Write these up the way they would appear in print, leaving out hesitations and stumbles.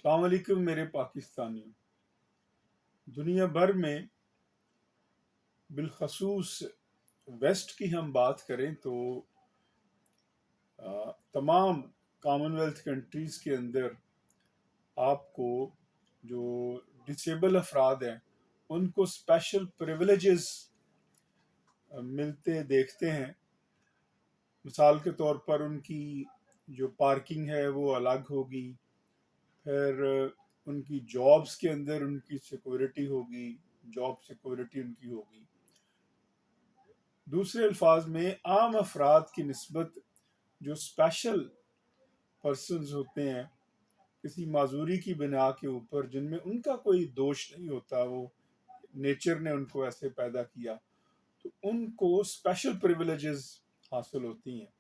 السلام علیکم میرے پاکستانیوں. دنیا بھر میں بالخصوص ویسٹ کی ہم بات کریں تو تمام کامن ویلتھ کنٹریز کے اندر آپ کو جو ڈسیبل افراد ہیں ان کو اسپیشل پریولیجز ملتے دیکھتے ہیں. مثال کے طور پر ان کی جو پارکنگ ہے وہ الگ ہوگی، پھر ان کی جابز کے اندر ان کی سیکورٹی ہوگی، جاب سیکورٹی ان کی ہوگی. دوسرے الفاظ میں عام افراد کی نسبت جو اسپیشل پرسنز ہوتے ہیں کسی معذوری کی بنا کے اوپر، جن میں ان کا کوئی دوش نہیں ہوتا، وہ نیچر نے ان کو ایسے پیدا کیا، تو ان کو اسپیشل پریولیجز حاصل ہوتی ہیں.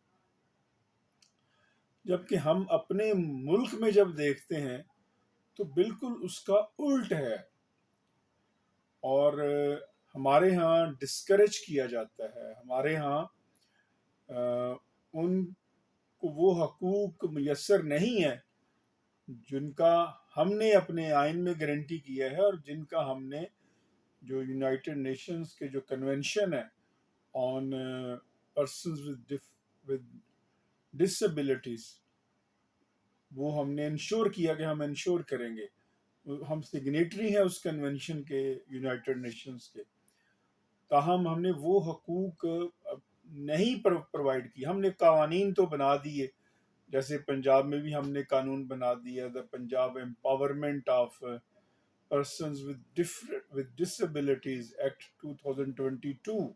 جبکہ ہم اپنے ملک میں جب دیکھتے ہیں تو بالکل اس کا الٹ ہے، اور ہمارے ہاں ڈسکریج کیا جاتا ہے. ہمارے ہاں ان کو وہ حقوق میسر نہیں ہے جن کا ہم نے اپنے آئین میں گارنٹی کیا ہے، اور جن کا ہم نے جو یونائٹڈ نیشنز کے جو کنونشن ہے آن پرسنز ود ڈسیبلٹیز، وہ ہم نے انشور کیا کہ ہم انشور کریں گے. ہم سگنیٹری ہیں اس کنونشن کے، یونائٹڈ نیشنز کے، تاہم ہم نے وہ حقوق نہیں پرووائڈ کی. ہم نے قوانین تو بنا دیے، جیسے پنجاب میں بھی ہم نے قانون بنا دیا، the Punjab empowerment of persons with disabilities act 2022،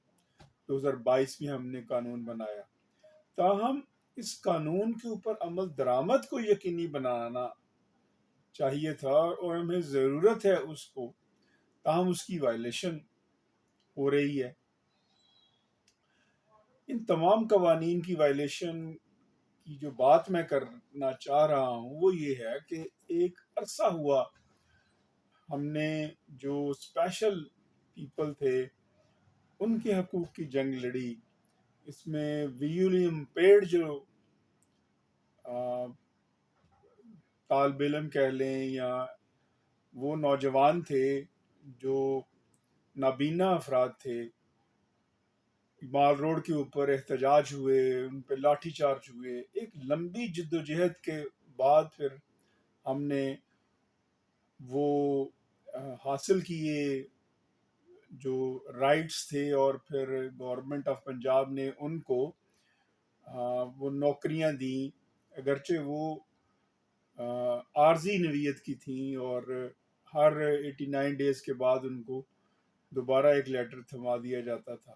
2022 میں ہم نے قانون بنایا. تاہم اس قانون کے اوپر عمل درآمد کو یقینی بنانا چاہیے تھا، اور ہمیں ضرورت ہے اس کو، تاہم اس کی وائلیشن ہو رہی ہے. ان تمام قوانین کی وائلیشن کی جو بات میں کرنا چاہ رہا ہوں وہ یہ ہے کہ ایک عرصہ ہوا ہم نے جو اسپیشل پیپل تھے ان کے حقوق کی جنگ لڑی. اس میں ویژولی امپیئرڈ جو طالب علم کہہ لیں یا وہ نوجوان تھے جو نابینا افراد تھے، مال روڈ کے اوپر احتجاج ہوئے، ان پہ لاٹھی چارج ہوئے. ایک لمبی جد و جہد کے بعد پھر ہم نے وہ حاصل کیے جو رائٹس تھے، اور پھر گورنمنٹ آف پنجاب نے ان کو وہ نوکریاں دیں، اگرچہ وہ عارضی نوعیت کی تھیں، اور ہر 89 ڈیز کے بعد ان کو دوبارہ ایک لیٹر تھما دیا جاتا تھا.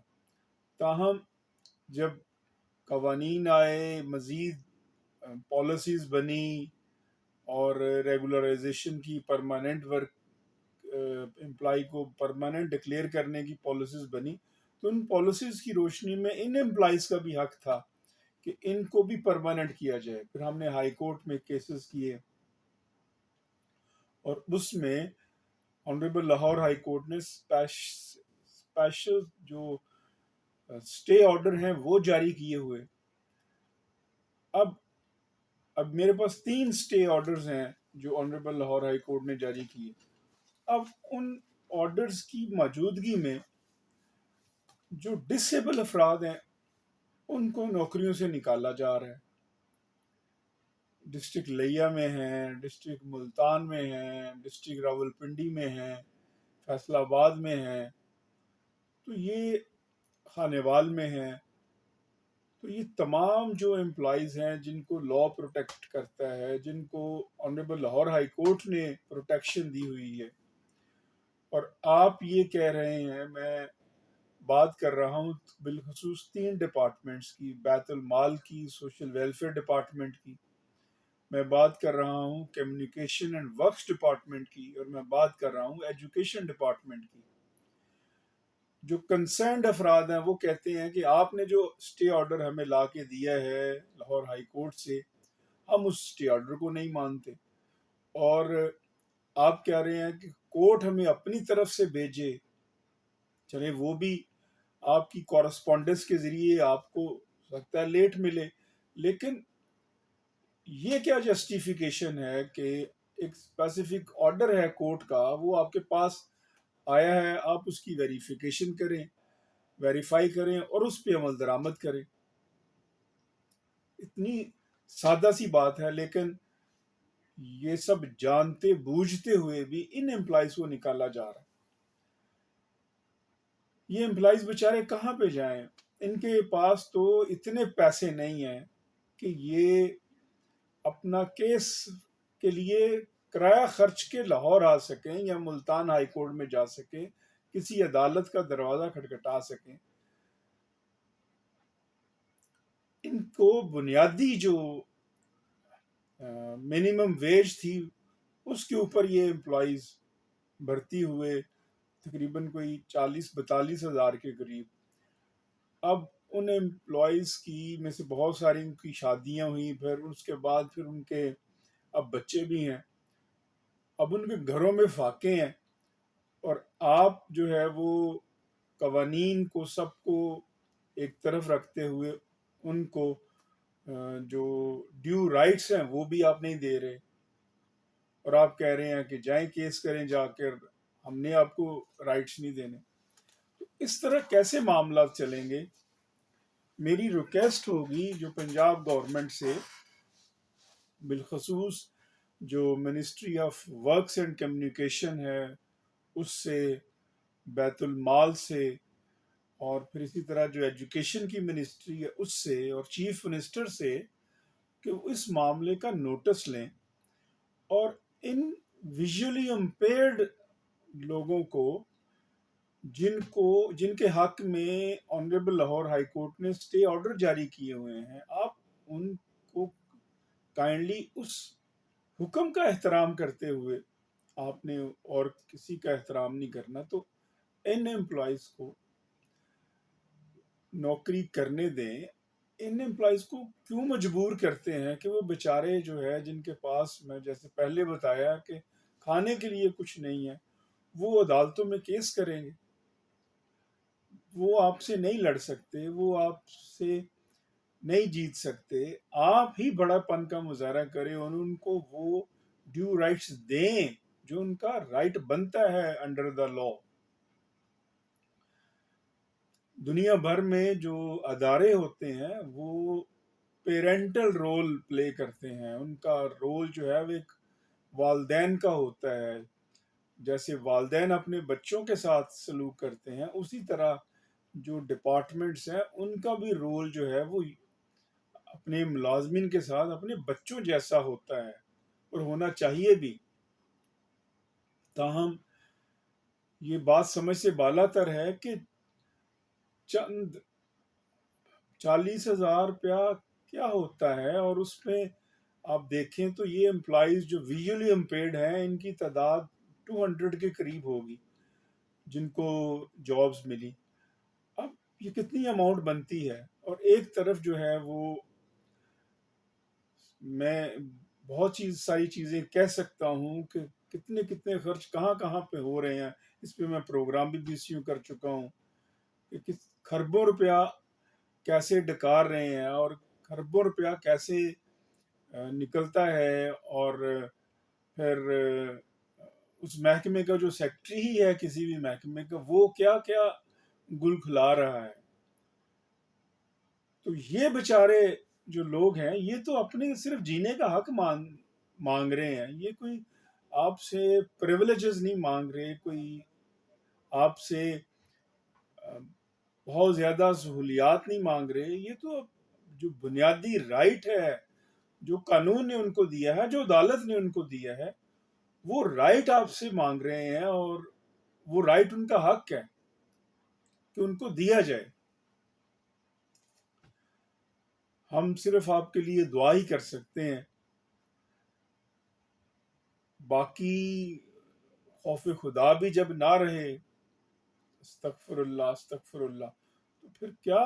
تاہم جب قوانین آئے، مزید پالیسیز بنی، اور ریگولرائزیشن کی، پرماننٹ ورک امپلائی کو پرماننٹ ڈکلیئر کرنے کی پالیسیز بنی، تو ان پالیسیز کی روشنی میں ان امپلائیز کا بھی حق تھا کہ ان کو بھی پرماننٹ کیا جائے. پھر ہم نے ہائی کورٹ میں کیسز کیے، اور اس میں آنریبل لاہور ہائی کورٹ نے اسپیشل جو اسٹے آرڈر ہیں وہ جاری کیے ہوئے. اب میرے پاس 3 اسٹے آرڈرز ہیں جو آنریبل لاہور ہائی کورٹ نے جاری کیے. اب ان آرڈرز کی موجودگی میں جو ڈسیبل افراد ہیں ان کو نوکریوں سے نکالا جا رہا ہے. ڈسٹرکٹ لیا میں ہیں، ڈسٹرکٹ ملتان میں ہیں، ڈسٹرکٹ راولپنڈی میں ہیں، فیصل آباد میں ہیں، تو یہ خانیوال میں ہیں. تو یہ تمام جو امپلائیز ہیں جن کو لا پروٹیکٹ کرتا ہے، جن کو آنریبل لاہور ہائی کورٹ نے پروٹیکشن دی ہوئی ہے، اور آپ یہ کہہ رہے ہیں، میں بات کر رہا ہوں بالخصوص 3 ڈپارٹمنٹس کی، بیت المال کی، سوشل ویلفیئر ڈپارٹمنٹ کی، میں بات کر رہا ہوں کمیونیکیشن اینڈ ورکس ڈپارٹمنٹ کی، اور میں بات کر رہا ہوں ایجوکیشن ڈپارٹمنٹ کی. جو کنسرنڈ افراد ہیں وہ کہتے ہیں کہ آپ نے جو اسٹے آرڈر ہمیں لا کے دیا ہے لاہور ہائی کورٹ سے، ہم اس اسٹے آرڈر کو نہیں مانتے، اور آپ کہہ رہے ہیں کہ کورٹ ہمیں اپنی طرف سے بھیجے. چلے وہ بھی آپ کی کورسپونڈنس کے ذریعے آپ کو لگتا ہے لیٹ ملے، لیکن یہ کیا جسٹیفیکیشن ہے کہ ایک اسپیسیفک آرڈر ہے کورٹ کا، وہ آپ کے پاس آیا ہے، آپ اس کی ویریفیکیشن کریں، ویریفائی کریں اور اس پہ عمل درآمد کریں. اتنی سادہ سی بات ہے، لیکن یہ سب جانتے بوجھتے ہوئے بھی ان امپلائیز کو نکالا جا رہا ہے. یہ امپلائیز بیچارے کہاں پہ جائیں؟ ان کے پاس تو اتنے پیسے نہیں ہیں کہ یہ اپنا کیس کے لیے کرایہ خرچ کے لاہور آ سکیں یا ملتان ہائی کورٹ میں جا سکیں، کسی عدالت کا دروازہ کھٹکھٹا سکیں. ان کو بنیادی جو منیمم ویج تھی اس کے اوپر یہ امپلائیز بھرتی ہوئے، تقریباً کوئی 40-42 ہزار کے قریب. اب ان امپلائیز کی میں سے بہت ساری ان کی شادیاں ہوئیں، پھر اس کے بعد پھر ان کے اب بچے بھی ہیں، اب ان کے گھروں میں فاقے ہیں، اور آپ جو ہے وہ قوانین کو سب کو ایک طرف رکھتے ہوئے ان کو جو ڈیو رائٹس ہیں وہ بھی آپ نہیں دے رہے، اور آپ کہہ رہے ہیں کہ جائیں کیس کریں جا کر، ہم نے آپ کو رائٹس نہیں دینے. تو اس طرح کیسے معاملات چلیں گے؟ میری ریکویسٹ ہوگی جو پنجاب گورنمنٹ سے، بالخصوص جو ministry of works and communication ہے اس سے، بیت المال سے، اور پھر اسی طرح جو ایجوکیشن کی منسٹری ہے اس سے، اور چیف منسٹر سے، کہ وہ اس معاملے کا نوٹس لیں اور ان ویژولی امپیئرڈ لوگوں کو جن کے حق میں آنریبل لاہور ہائی کورٹ نے اسٹے آرڈر جاری کیے ہوئے ہیں، آپ ان کو کائنڈلی اس حکم کا احترام کرتے ہوئے، آپ نے اور کسی کا احترام نہیں کرنا، تو ان امپلائیز کو نوکری کرنے دیں. ان امپلائیز کو کیوں مجبور کرتے ہیں کہ وہ بیچارے جو ہے جن کے پاس، میں جیسے پہلے بتایا کہ کھانے کے لیے کچھ نہیں ہے، وہ عدالتوں میں کیس کریں گے، وہ آپ سے نہیں لڑ سکتے، وہ آپ سے نہیں جیت سکتے. آپ ہی بڑا پن کا مظاہرہ کریں اور ان کو وہ ڈیو رائٹس دیں جو ان کا رائٹ بنتا ہے انڈر دا لا. دنیا بھر میں جو ادارے ہوتے ہیں وہ پیرنٹل رول پلے کرتے ہیں، ان کا رول جو ہے وہ ایک والدین کا ہوتا ہے. جیسے والدین اپنے بچوں کے ساتھ سلوک کرتے ہیں، اسی طرح جو ڈپارٹمنٹس ہیں ان کا بھی رول جو ہے وہ اپنے ملازمین کے ساتھ اپنے بچوں جیسا ہوتا ہے، اور ہونا چاہیے بھی. تاہم یہ بات سمجھ سے بالا تر ہے کہ چند 40,000 روپیہ کیا ہوتا ہے، اور اس میں آپ دیکھیں تو یہ امپلائیز جو ویژولی امپیئرڈ ہیں ان کی تعداد 200 کے قریب ہوگی جن کو جابز ملی. اب یہ کتنی اماؤنٹ بنتی ہے؟ اور ایک طرف جو ہے وہ میں بہت ساری چیزیں کہہ سکتا ہوں کہ کتنے کتنے خرچ کہاں کہاں پہ ہو رہے ہیں، اس پہ میں پروگرام بھی بیسیوں کر چکا ہوں کہ خربوں روپیہ کیسے ڈکار رہے ہیں، اور خربوں روپیہ کیسے نکلتا ہے، اور پھر اس محکمے کا جو سیکٹری ہی ہے کسی بھی محکمے کا، وہ کیا کیا گل کھلا رہا ہے. تو یہ بیچارے جو لوگ ہیں یہ تو اپنے صرف جینے کا حق مانگ رہے ہیں، یہ کوئی آپ سے پریولیجز نہیں مانگ رہے، کوئی آپ سے بہت زیادہ سہولیات نہیں مانگ رہے. یہ تو جو بنیادی رائٹ ہے جو قانون نے ان کو دیا ہے، جو عدالت نے ان کو دیا ہے، وہ رائٹ آپ سے مانگ رہے ہیں، اور وہ رائٹ ان کا حق ہے کہ ان کو دیا جائے. ہم صرف آپ کے لیے دعا ہی کر سکتے ہیں. باقی خوف خدا بھی جب نہ رہے، استغفر اللہ استغفر اللہ، تو پھر کیا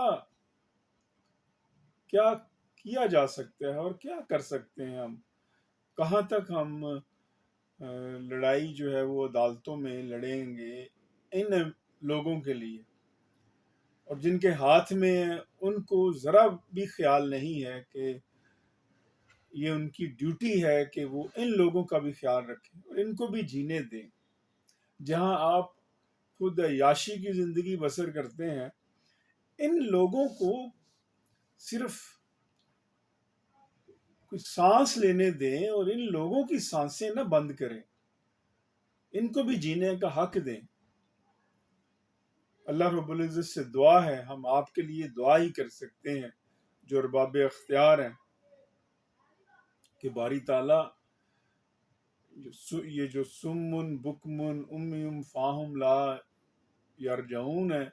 کیا جا سکتا ہے اور کیا کر سکتے ہیں ہم؟ کہاں تک ہم لڑائی جو ہے وہ عدالتوں میں لڑیں گے ان لوگوں کے لیے، اور جن کے ہاتھ میں ان کو ذرا بھی خیال نہیں ہے کہ یہ ان کی ڈیوٹی ہے کہ وہ ان لوگوں کا بھی خیال رکھیں اور ان کو بھی جینے دیں. جہاں آپ خود عیاشی کی زندگی بسر کرتے ہیں، ان لوگوں کو صرف کوئی سانس لینے دیں اور ان لوگوں کی سانسیں نہ بند کریں، ان کو بھی جینے کا حق دیں. اللہ رب العزت سے دعا ہے، ہم آپ کے لیے دعا ہی کر سکتے ہیں جو ارباب اختیار ہیں، کہ باری تعالیٰ یہ جو سمن بکمن امیم فاہم لا یرجعون ہے،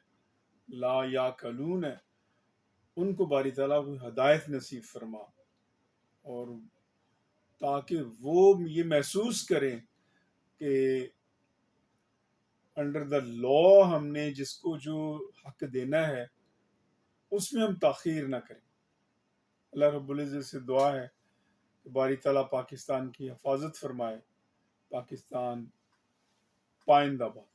لا یاکلون ہے، ان کو باری تعالیٰ کو ہدایت نصیب فرما، اور تاکہ وہ یہ محسوس کریں کہ انڈر دا لا ہم نے جس کو جو حق دینا ہے اس میں ہم تاخیر نہ کریں. اللہ رب العزت سے دعا ہے کہ باری تعالیٰ پاکستان کی حفاظت فرمائے. پاکستان پائندہ باد.